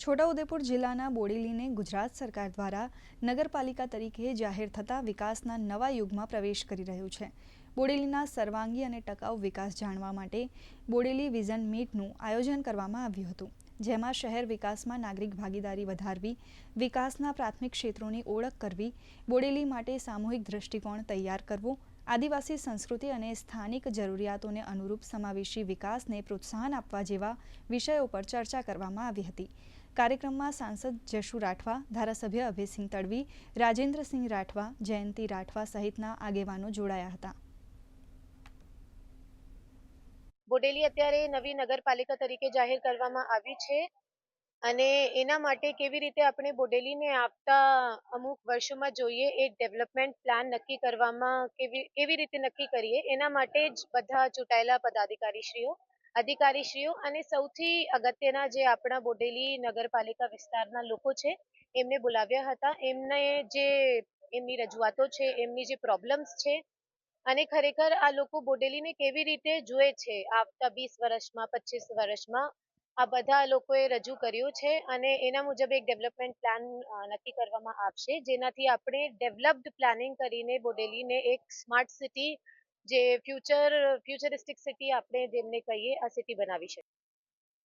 છોટાઉદેપુર જિલ્લાના બોડેલીને ગુજરાત સરકાર દ્વારા નગરપાલિકા તરીકે જાહેર થતાં વિકાસના નવા યુગમાં પ્રવેશ કરી રહ્યું છે. બોડેલીના સર્વાંગી અને ટકાઉ વિકાસ જાણવા માટે બોડેલી વિઝન મીટનું આયોજન કરવામાં આવ્યું હતું, જેમાં શહેર વિકાસમાં નાગરિક ભાગીદારી વધારવી, વિકાસના પ્રાથમિક ક્ષેત્રોની ઓળખ કરવી, બોડેલી માટે સામૂહિક દૃષ્ટિકોણ તૈયાર કરવો, આદિવાસી સંસ્કૃતિ અને સ્થાનિક જરૂરિયાતોને અનુરૂપ સમાવેશી વિકાસને પ્રોત્સાહન આપવા જેવા વિષયો પર ચર્ચા કરવામાં આવી હતી. કાર્યક્રમમાં સાંસદ જશુ રાઠવા, ધારાસભ્ય અભયસિંહ તડવી, રાજેન્દ્રસિંહ રાઠવા, જયંતિ રાઠવા સહિતના આગેવાનો જોડાયા હતા. બોડેલી અત્યારે નવી નગરપાલિકા તરીકે જાહેર કરવામાં આવી છે અને એના માટે કેવી રીતે આપણે બોડેલીને આવતા અમુક વર્ષોમાં જોઈએ એક ડેવલપમેન્ટ પ્લાન નક્કી કરવામાં કેવી રીતે નક્કી કરીએ એના માટે જ બધા ચૂંટાયેલા અધિકારીશ્રીઓ અને સૌથી અગત્યના જે આપણા બોડેલી નગરપાલિકા વિસ્તારના લોકો છે એમને બોલાવ્યા હતા. એમની રજૂઆતો છે, એમની જે પ્રોબ્લેમ્સ છે અને ખરેખર આ લોકો બોડેલીને કેવી રીતે જુએ છે આવતા 20 વર્ષમાં 25 વર્ષમાં આ બધા લોકોએ રજૂ કર્યું છે અને એના મુજબ એક ડેવલપમેન્ટ પ્લાન નક્કી કરવામાં આવશે, જેનાથી આપણે ડેવલપ્ડ પ્લાનિંગ કરીને બોડેલીને એક સ્માર્ટ સિટી જે ફ્યુચરિસ્ટિક સિટી આપણે જેમને કહીએ આ સિટી બનાવી શકીએ.